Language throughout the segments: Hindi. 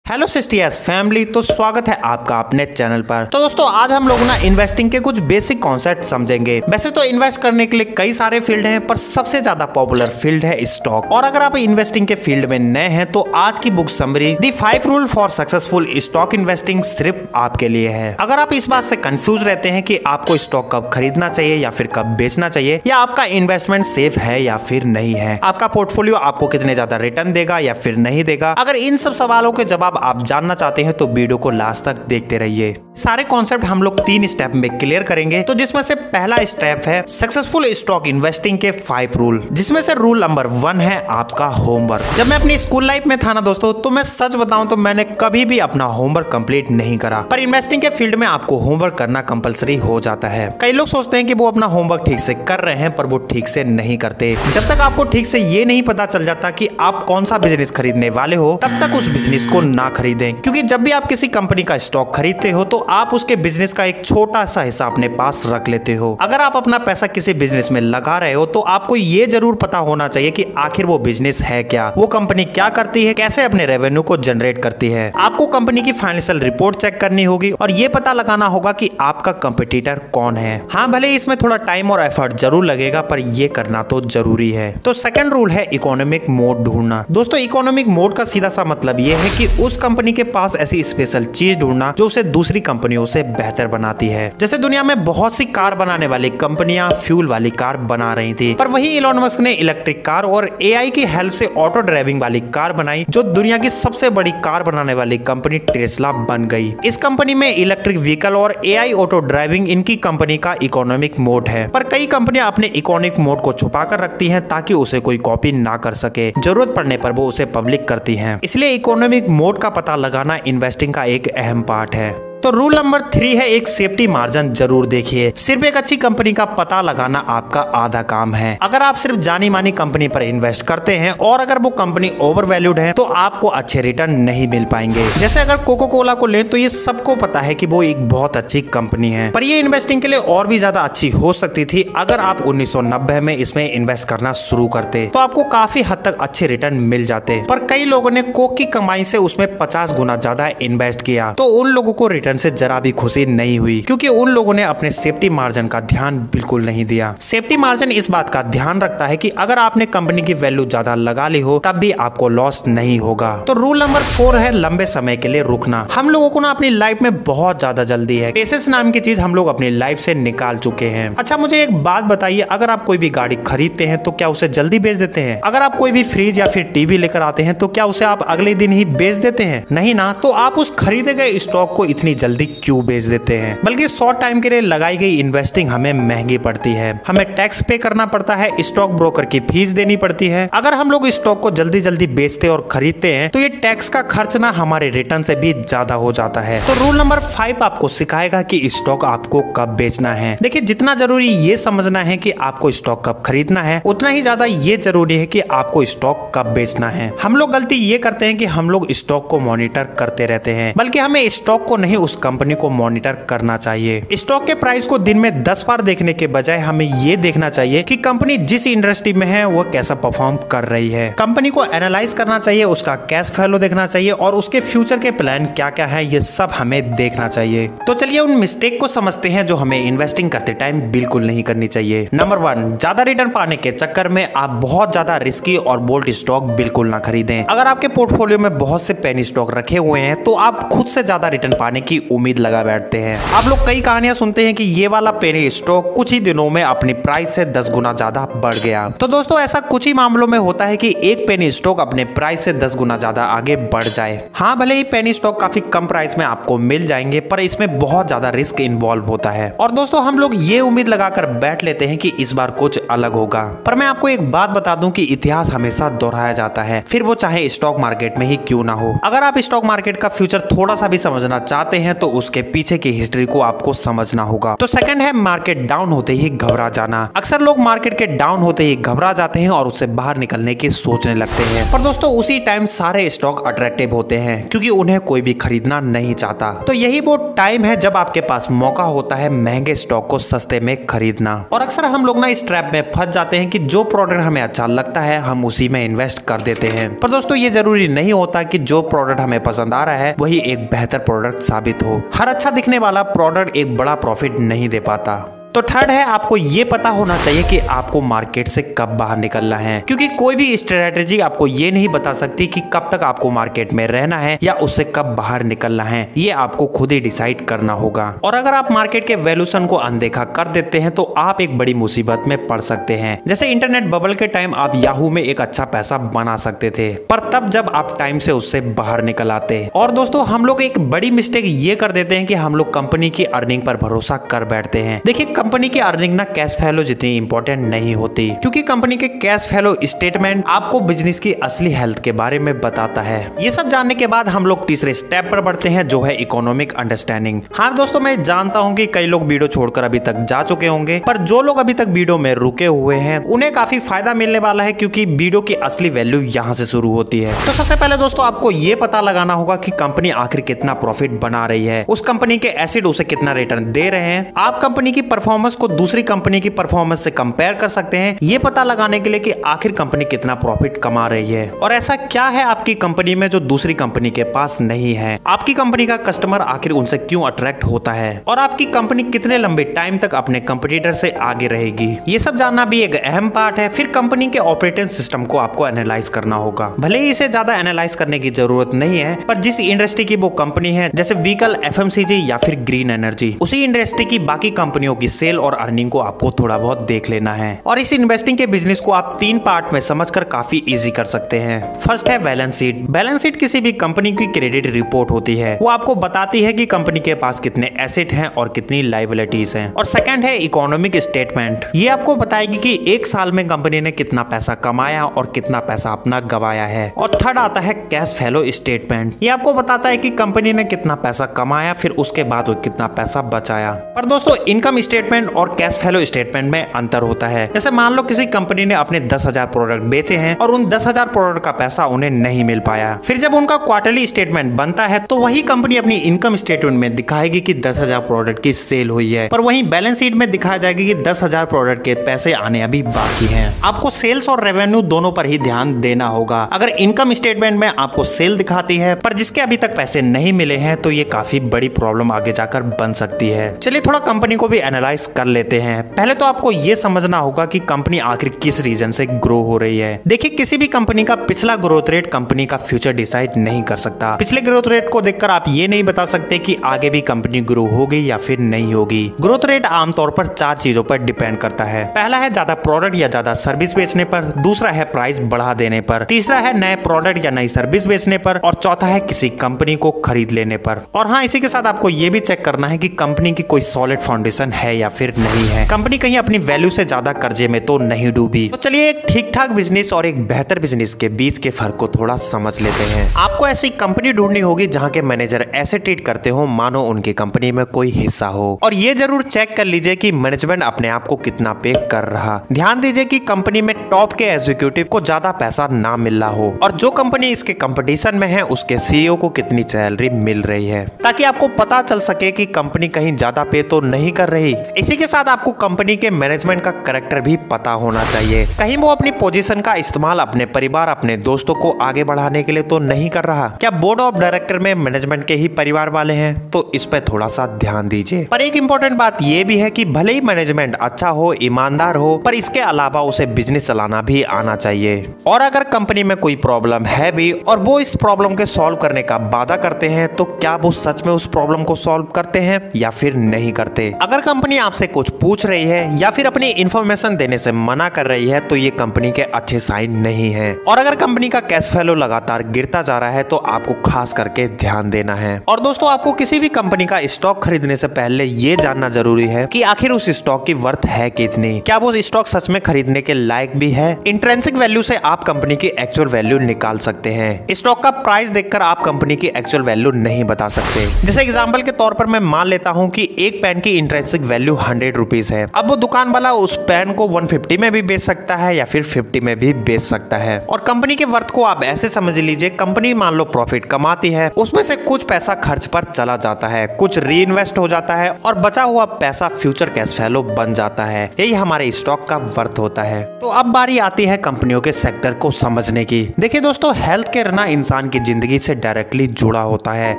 हेलो सिस्टियस फैमिली, तो स्वागत है आपका अपने चैनल पर। तो दोस्तों आज हम लोग ना इन्वेस्टिंग के कुछ बेसिक कॉन्सेप्ट समझेंगे। वैसे तो इन्वेस्ट करने के लिए कई सारे फील्ड हैं, पर सबसे ज्यादा पॉपुलर फील्ड है स्टॉक। और अगर आप इन्वेस्टिंग के फील्ड में नए हैं तो आज की book summary the 5 rule for successful stock investing सिर्फ आपके लिए है। अगर आप इस बात से कंफ्यूज रहते हैं कि आपको स्टॉक कब खरीदना चाहिए या फिर कब बेचना चाहिए, या आपका इन्वेस्टमेंट सेफ है या फिर नहीं है, आपका पोर्टफोलियो आपको कितने ज्यादा रिटर्न देगा या फिर नहीं देगा, अगर इन सब सवालों के जवाब आप जानना चाहते हैं तो वीडियो को लास्ट तक देखते रहिए। सारे कॉन्सेप्ट हम लोग 3 स्टेप में क्लियर करेंगे। तो जिसमें से पहला स्टेप है सक्सेसफुल स्टॉक इन्वेस्टिंग के 5 रूल, जिसमें से रूल नंबर 1 है आपका होमवर्क। जब मैं अपनी स्कूल लाइफ में था ना दोस्तों, तो मैं सच बताऊं तो मैंने कभी भी अपना होमवर्क कंप्लीट नहीं करा। पर इन्वेस्टिंग के फील्ड में आपको होमवर्क करना कंपलसरी हो जाता है। कई लोग सोचते हैं कि वो अपना होमवर्क ठीक से कर रहे हैं, पर वो ठीक से नहीं करते। जब तक आपको ठीक से ये नहीं पता चल जाता कि आप कौन सा बिजनेस खरीदने वाले हो, तब तक उस बिजनेस को ना खरीदें। क्योंकि जब भी आप किसी कंपनी का स्टॉक खरीदते हो तो आप उसके बिजनेस का एक छोटा सा हिस्सा अपने पास रख लेते हो। अगर आप अपना पैसा किसी बिजनेस में लगा रहे हो तो आपको ये जरूर पता होना चाहिए कि आखिर वो बिजनेस है क्या, वो कंपनी क्या करती है, कैसे अपने रेवेन्यू को जनरेट करती है। आपको कंपनी की फाइनेंशियल रिपोर्ट चेक करनी होगी और ये पता लगाना होगा कि आपका कंपटीटर कौन है। हाँ, भले इसमें थोड़ा टाइम और एफर्ट जरूर लगेगा, पर ये करना तो जरूरी है। तो सेकंड रूल है इकोनॉमिक मोड ढूंढना। दोस्तों इकोनॉमिक मोड का सीधा सा मतलब ये है कि उस कंपनी के पास ऐसी स्पेशल चीज ढूंढना जो उसे दूसरी कंपनियों से बेहतर बनाती है। जैसे दुनिया में बहुत सी कार बनाने वाली कंपनियां फ्यूल वाली कार बना रही थी, पर वही इलॉन मस्क ने इलेक्ट्रिक कार और एआई की हेल्प से ऑटो ड्राइविंग वाली कार बनाई, जो दुनिया की सबसे बड़ी कार बनाने वाली कंपनी टेस्ला बन गई। इस कंपनी में इलेक्ट्रिक व्हीकल और एआई ऑटो ड्राइविंग इनकी कंपनी का इकोनॉमिक मोड है। पर कई कंपनियां अपने इकोनॉमिक मोड को छुपा कर रखती हैं ताकि उसे कोई कॉपी ना कर सके। जरूरत पड़ने पर वो उसे पब्लिक करती हैं। इसलिए इकोनॉमिक मोड का पता लगाना इन्वेस्टिंग का एक अहम पार्ट है। तो रूल नंबर 3 है एक सेफ्टी मार्जिन जरूर देखिए। सिर्फ एक अच्छी कंपनी का पता लगाना आपका आधा काम है। अगर आप सिर्फ जानी मानी कंपनी पर इन्वेस्ट करते हैं और अगर वो कंपनी ओवर वैल्यूड है तो आपको अच्छे रिटर्न नहीं मिल पाएंगे। जैसे अगर कोको कोला को लें तो ये सबको पता है कि वो एक बहुत अच्छी कंपनी है, पर ये इन्वेस्टिंग के लिए और भी ज्यादा अच्छी हो सकती थी। अगर आप 1990 में इसमें इन्वेस्ट करना शुरू करते तो आपको काफी हद तक अच्छे रिटर्न मिल जाते। पर कई लोगों ने कोक की कमाई से उसमें 50 गुना ज्यादा इन्वेस्ट किया, तो उन लोगों को रिटर्न से जरा भी खुशी नहीं हुई, क्योंकि उन लोगों ने अपने सेफ्टी मार्जिन का ध्यान बिल्कुल नहीं दिया। सेफ्टी मार्जिन इस बात का ध्यान रखता है कि अगर आपने कंपनी की वैल्यू ज्यादा लगा ली हो तब भी आपको लॉस नहीं होगा। तो रूल नंबर 4 है लंबे समय के लिए रुकना। हम लोगों को ना अपनी लाइफ में बहुत ज्यादा जल्दी है। पेशेंस नाम की चीज हम लोग अपनी लाइफ से निकाल चुके हैं। अच्छा मुझे एक बात बताइए, अगर आप कोई भी गाड़ी खरीदते हैं तो क्या उसे जल्दी बेच देते हैं? अगर आप कोई भी फ्रिज या फिर टीवी लेकर आते हैं तो क्या उसे आप अगले दिन ही बेच देते हैं? नहीं ना। तो आप उस खरीदे गए स्टॉक को इतनी जल्दी क्यों बेच देते हैं? बल्कि शॉर्ट टाइम के लिए लगाई गई इन्वेस्टिंग हमें महंगी पड़ती है। हमें टैक्स पे करना पड़ता है, स्टॉक ब्रोकर की फीस देनी पड़ती है। अगर हम लोग स्टॉक को जल्दी जल्दी बेचते और खरीदते हैं तो ये टैक्स का खर्च ना हमारे रिटर्न से भी ज्यादा हो जाता है। तो रूल नंबर 5 आपको सिखाएगा कि स्टॉक आपको कब बेचना है। देखिए जितना जरूरी ये समझना है कि आपको स्टॉक कब खरीदना है, उतना ही ज्यादा ये जरूरी है कि आपको स्टॉक कब बेचना है। हम लोग गलती ये करते हैं कि हम लोग स्टॉक को मॉनिटर करते रहते हैं, बल्कि हमें स्टॉक को नहीं उस कंपनी को मॉनिटर करना चाहिए। स्टॉक के प्राइस को दिन में 10 बार देखने के बजाय हमें ये देखना चाहिए कि कंपनी जिस इंडस्ट्री में है वो कैसा परफॉर्म कर रही है। कंपनी को एनालाइज करना चाहिए, उसका कैश फ्लो देखना चाहिए और उसके फ्यूचर के प्लान क्या क्या है, ये सब हमें देखना चाहिए। तो चलिए उन मिस्टेक को समझते हैं जो हमें इन्वेस्टिंग करते टाइम बिल्कुल नहीं करनी चाहिए। नंबर 1, ज्यादा रिटर्न पाने के चक्कर में आप बहुत ज्यादा रिस्की और बोल्ड स्टॉक बिल्कुल ना खरीदें। अगर आपके पोर्टफोलियो में बहुत से पेनी स्टॉक रखे हुए हैं तो आप खुद से ज्यादा रिटर्न पाने की उम्मीद लगा बैठते हैं। आप लोग कई कहानियां सुनते हैं कि ये वाला पेनी स्टॉक कुछ ही दिनों में अपनी प्राइस से 10 गुना ज्यादा बढ़ गया। तो दोस्तों ऐसा कुछ ही मामलों में होता है कि एक पेनी स्टॉक अपने प्राइस से 10 गुना ज्यादा आगे बढ़ जाए। हाँ, भले ही पेनी स्टॉक काफी कम प्राइस में आपको मिल जाएंगे, पर इसमें बहुत ज्यादा रिस्क इन्वॉल्व होता है। और दोस्तों हम लोग ये उम्मीद लगाकर बैठ लेते हैं कि इस बार कुछ अलग होगा। पर मैं आपको एक बात बता दूं कि इतिहास हमेशा दोहराया जाता है, फिर वो चाहे स्टॉक मार्केट में ही क्यों ना हो। अगर आप स्टॉक मार्केट का फ्यूचर थोड़ा सा भी समझना चाहते हैं हैं तो उसके पीछे की हिस्ट्री को आपको समझना होगा। तो सेकंड है मार्केट डाउन होते ही घबरा जाना। अक्सर लोग मार्केट के डाउन होते ही घबरा जाते हैं और उससे बाहर निकलने की सोचने लगते हैं, पर दोस्तों उसी टाइम सारे स्टॉक अट्रैक्टिव होते हैं क्योंकि उन्हें कोई भी खरीदना नहीं चाहता। तो यही वो टाइम है जब आपके पास मौका होता है महंगे स्टॉक को सस्ते में खरीदना। और अक्सर हम लोग ना इस ट्रैप में फंस जाते हैं कि जो प्रोडक्ट हमें अच्छा लगता है हम उसी में इन्वेस्ट कर देते हैं, पर दोस्तों ये जरूरी नहीं होता कि जो प्रोडक्ट हमें पसंद आ रहा है वही एक बेहतर प्रोडक्ट साबित हो। हर अच्छा दिखने वाला प्रोडक्ट एक बड़ा प्रॉफिट नहीं दे पाता। तो थर्ड है आपको ये पता होना चाहिए कि आपको मार्केट से कब बाहर निकलना है, क्योंकि कोई भी स्ट्रेटेजी आपको ये नहीं बता सकती कि कब तक आपको मार्केट में रहना है या उससे कब बाहर निकलना है। ये आपको खुद ही डिसाइड करना होगा। और अगर आप मार्केट के वैल्यूएशन को अनदेखा कर देते हैं तो आप एक बड़ी मुसीबत में पड़ सकते हैं। जैसे इंटरनेट बबल के टाइम आप याहू में एक अच्छा पैसा बना सकते थे, पर तब जब आप टाइम से उससे बाहर निकल आते। और दोस्तों हम लोग एक बड़ी मिस्टेक ये कर देते हैं कि हम लोग कंपनी की अर्निंग पर भरोसा कर बैठते हैं। देखिए कंपनी की अर्निंग ना कैश फ्लो जितनी इंपॉर्टेंट नहीं होती, क्योंकि कंपनी के कैश फ्लो स्टेटमेंट आपको बिजनेस की असली हेल्थ के बारे में बताता है। ये सब जानने के बाद हम लोग तीसरे स्टेप पर बढ़ते हैं जो है इकोनॉमिक अंडरस्टैंडिंग। हाँ दोस्तों मैं जानता हूँ कि कई लोग वीडियो छोड़कर अभी तक जा चुके होंगे, पर जो लोग अभी तक वीडियो में रुके हुए हैं उन्हें काफी फायदा मिलने वाला है, क्योंकि वीडियो की असली वैल्यू यहाँ से शुरू होती है। तो सबसे पहले दोस्तों आपको ये पता लगाना होगा कि कंपनी आखिर कितना प्रॉफिट बना रही है, उस कंपनी के एसेट उसे कितना रिटर्न दे रहे हैं। आप कंपनी की परफॉर्मेंस को दूसरी कंपनी की परफॉर्मेंस से कंपेयर कर सकते हैं, ये पता लगाने के लिए कि आखिर कंपनी कितना प्रॉफिट कमा रही है और ऐसा क्या है आपकी कंपनी में जो दूसरी कंपनी के पास नहीं है। आपकी कंपनी का कस्टमर आखिर उनसे क्यों अट्रैक्ट होता है और आपकी कंपनी कितने लंबे टाइम तक अपने कंपटीटर से आगे रहेगी। ये सब जानना भी एक अहम पार्ट है। फिर कंपनी के ऑपरेटिंग सिस्टम को आपको एनालाइज करना होगा। भले ही इसे ज्यादा एनालाइज करने की जरूरत नहीं है, पर जिस इंडस्ट्री की वो कंपनी है जैसे व्हीकल, FMCG या फिर ग्रीन एनर्जी, उसी इंडस्ट्री की बाकी कंपनियों की सेल और अर्निंग को आपको थोड़ा बहुत देख लेना है। और इस इन्वेस्टिंग के बिजनेस को आप 3 पार्ट में समझकर काफी इजी कर सकते हैं। फर्स्ट है बैलेंस शीट। बैलेंस शीट किसी भी कंपनी की क्रेडिट रिपोर्ट होती है, वो आपको बताती है कि कंपनी के पास कितने एसेट हैं और कितनी लायबिलिटीज हैं। और सेकंड है इकोनॉमिक स्टेटमेंट। ये आपको बताएगी कि एक साल में कंपनी ने कितना पैसा कमाया और कितना पैसा अपना गवाया है। और थर्ड आता है कैश फ्लो स्टेटमेंट। ये आपको बताता है कि कंपनी ने कितना पैसा कमाया, फिर उसके बाद वो कितना पैसा बचाया। पर दोस्तों इनकम स्टेटमेंट और कैश फ्लो स्टेटमेंट में अंतर होता है। जैसे मान लो किसी कंपनी ने अपने 10,000 प्रोडक्ट बेचे हैं और उन 10,000 प्रोडक्ट का पैसा उन्हें नहीं मिल पाया। फिर जब उनका क्वार्टरली स्टेटमेंट बनता है तो वही कंपनी अपनी इनकम स्टेटमेंट में दिखाएगी कि 10,000 प्रोडक्ट की सेल हुई है, पर वहीं बैलेंस शीट में दिखाया जाएगी कि 10,000 प्रोडक्ट के पैसे आने अभी बाकी हैं। आपको सेल्स और रेवेन्यू दोनों पर ही ध्यान देना होगा। अगर इनकम स्टेटमेंट में आपको सेल दिखाती है पर जिसके अभी तक पैसे नहीं मिले हैं तो ये काफी बड़ी प्रॉब्लम आगे जाकर बन सकती है। चलिए थोड़ा कंपनी को भी एनालाइज कर लेते हैं। पहले तो आपको ये समझना होगा कि कंपनी आखिर किस रीजन से ग्रो हो रही है। देखिए किसी भी कंपनी का पिछला ग्रोथ रेट कंपनी का फ्यूचर डिसाइड नहीं कर सकता। पिछले ग्रोथ रेट को देखकर आप ये नहीं बता सकते कि आगे भी कंपनी ग्रो होगी या फिर नहीं होगी। ग्रोथ रेट आमतौर पर 4 चीजों पर डिपेंड करता है। पहला है ज्यादा प्रोडक्ट या ज्यादा सर्विस बेचने पर, दूसरा है प्राइस बढ़ा देने पर, तीसरा है नए प्रोडक्ट या नई सर्विस बेचने पर, और चौथा है किसी कंपनी को खरीद लेने पर। और हाँ इसी के साथ आपको ये भी चेक करना है कि कंपनी की कोई सॉलिड फाउंडेशन है या फिर नहीं है। कंपनी कहीं अपनी वैल्यू से ज्यादा कर्जे में तो नहीं डूबी। तो चलिए एक ठीक ठाक बिजनेस और एक बेहतर बिजनेस के बीच के फर्क को थोड़ा समझ लेते हैं। आपको ऐसी कंपनी ढूंढनी होगी जहां के मैनेजर ऐसे ट्रीट करते हो मानो उनकी कंपनी में कोई हिस्सा हो। और ये जरूर चेक कर लीजिए कि मैनेजमेंट अपने आप को कितना पे कर रहा। ध्यान दीजिए कि कंपनी में टॉप के एग्जीक्यूटिव को ज्यादा पैसा ना मिल रहा हो, और जो कंपनी इसके कंपटीशन में है उसके CEO को कितनी सैलरी मिल रही है, ताकि आपको पता चल सके कि कंपनी कहीं ज्यादा पे तो नहीं कर रही। इसी के साथ आपको कंपनी के मैनेजमेंट का कैरेक्टर भी पता होना चाहिए। कहीं वो अपनी पोजीशन का इस्तेमाल अपने परिवार, अपने दोस्तों को आगे बढ़ाने के लिए तो नहीं कर रहा। क्या बोर्ड ऑफ डायरेक्टर में मैनेजमेंट के ही परिवार वाले हैं? तो इस पे थोड़ा सा ध्यान दीजिए। पर एक इम्पोर्टेंट बात ये भी है कि भले ही मैनेजमेंट अच्छा हो, ईमानदार हो, पर इसके अलावा उसे बिजनेस चलाना भी आना चाहिए। और अगर कंपनी में कोई प्रॉब्लम है भी और वो इस प्रॉब्लम के सॉल्व करने का वादा करते हैं, तो क्या वो सच में उस प्रॉब्लम को सॉल्व करते हैं या फिर नहीं करते। अगर कंपनी आपसे कुछ पूछ रही है या फिर अपनी इंफॉर्मेशन देने से मना कर रही है तो ये कंपनी के अच्छे साइन नहीं है। और अगर कंपनी का कैश फ्लो लगातार गिरता जा रहा है तो आपको खास करके ध्यान देना है। और दोस्तों, आपको किसी भी कंपनी का स्टॉक खरीदने से पहले ये जानना जरूरी है कि आखिर उस स्टॉक की वर्थ है कितनी, क्या वो स्टॉक सच में खरीदने के लायक भी है। इंट्रिंसिक वैल्यू से आप कंपनी की एक्चुअल वैल्यू निकाल सकते हैं। स्टॉक का प्राइस देखकर आप कंपनी की एक्चुअल वैल्यू नहीं बता सकते। जैसे एग्जांपल के तौर पर मैं मान लेता हूं कि एक पेन की इंट्रिंसिक वैल्यू 100 रुपीज है। अब वो दुकान वाला उस पेन को 150 में भी बेच सकता है या फिर 50 में भी बेच सकता है। और कंपनी के वर्थ को आप ऐसे समझ लीजिए, कंपनी मान लो प्रॉफिट कमाती है, उसमें से कुछ पैसा खर्च पर चला जाता है, कुछ री इन्वेस्ट हो जाता है और बचा हुआ पैसा फ्यूचर कैश फ्लो बन जाता है। यही हमारे स्टॉक का वर्थ होता है। तो अब बारी आती है कंपनियों के सेक्टर को समझने की। देखिए दोस्तों, हेल्थ केयर ना इंसान की जिंदगी से डायरेक्टली जुड़ा होता है।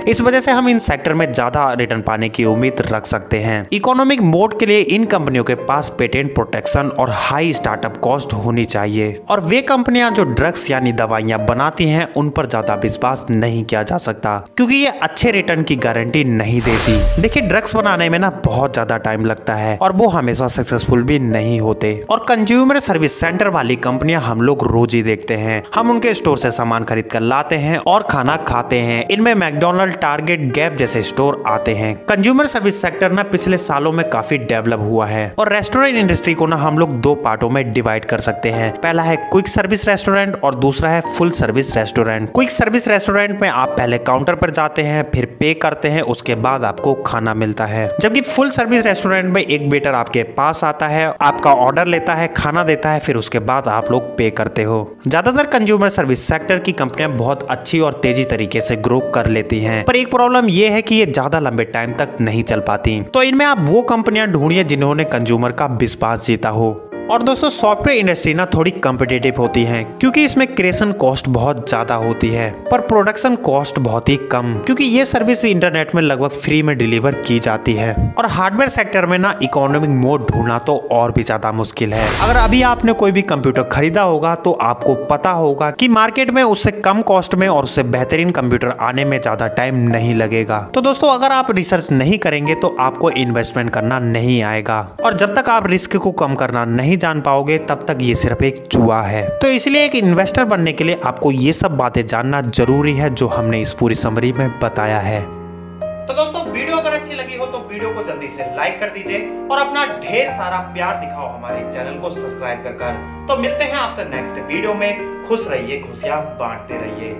इस वजह से हम इन सेक्टर में ज्यादा रिटर्न पाने की उम्मीद रख सकते हैं। इकोनॉमिक मोड के लिए इन कंपनियों के पास पेटेंट प्रोटेक्शन और हाई स्टार्टअप कॉस्ट होनी चाहिए। और वे कंपनियां जो ड्रग्स यानी दवाइयां बनाती हैं उन पर ज्यादा विश्वास नहीं किया जा सकता, क्योंकि ये अच्छे रिटर्न की गारंटी नहीं देती। देखिए, ड्रग्स बनाने में ना बहुत ज्यादा टाइम लगता है और वो हमेशा सक्सेसफुल भी नहीं होते। और कंज्यूमर सर्विस सेंटर वाली कंपनियां हम लोग रोज ही देखते हैं। हम उनके स्टोर से सामान खरीद कर लाते हैं और खाना खाते हैं। इनमें मैकडॉनल्ड, टारगेट, गैप जैसे स्टोर आते हैं। कंज्यूमर सर्विस सेक्टर ना पिछले सालों में काफी डेवलप हुआ है। और रेस्टोरेंट इंडस्ट्री को ना हम लोग दो पार्टों में डिवाइड कर सकते हैं। पहला है क्विक सर्विस रेस्टोरेंट और दूसरा है full service restaurant. Quick service restaurant में आप पहले काउंटर पर जाते हैं, फिर पे करते हैं, उसके बाद आपको खाना मिलता है। जबकि फुल सर्विस रेस्टोरेंट में एक वेटर आपके पास आता है, आपका ऑर्डर लेता है, खाना देता है, फिर उसके बाद आप लोग पे करते हो। ज्यादातर कंज्यूमर सर्विस सेक्टर की कंपनियां बहुत अच्छी और तेजी तरीके से ग्रो कर लेती हैं, पर एक प्रॉब्लम ये है कि ये ज्यादा लंबे टाइम तक नहीं चल पाती। तो इनमें आप वो कंपनियां ढूंढिए जिन्होंने कंज्यूमर का विश्वास जीता हो। और दोस्तों, सॉफ्टवेयर इंडस्ट्री ना थोड़ी कॉम्पिटिटिव होती है, क्योंकि इसमें क्रिएशन कॉस्ट बहुत ज्यादा होती है पर प्रोडक्शन कॉस्ट बहुत ही कम, क्योंकि ये सर्विस इंटरनेट में लगभग फ्री में डिलीवर की जाती है। और हार्डवेयर सेक्टर में ना इकोनॉमिक मोड ढूंढना तो और भी ज्यादा मुश्किल है। अगर अभी आपने कोई भी कंप्यूटर खरीदा होगा तो आपको पता होगा कि मार्केट में उससे कम कॉस्ट में और उससे बेहतरीन कंप्यूटर आने में ज्यादा टाइम नहीं लगेगा। तो दोस्तों, अगर आप रिसर्च नहीं करेंगे तो आपको इन्वेस्टमेंट करना नहीं आएगा। और जब तक आप रिस्क को कम करना नहीं जान पाओगे तब तक ये सिर्फ एक जुआ है। तो इसलिए एक इन्वेस्टर बनने के लिए आपको ये सब बातें जानना जरूरी है जो हमने इस पूरी समरी में बताया है। तो दोस्तों, वीडियो अगर अच्छी लगी हो तो वीडियो को जल्दी से लाइक कर दीजिए और अपना ढेर सारा प्यार दिखाओ हमारे चैनल को सब्सक्राइब कर। तो मिलते हैं आपसे नेक्स्ट वीडियो में। खुश रहिए, खुशियां बांटते रहिए।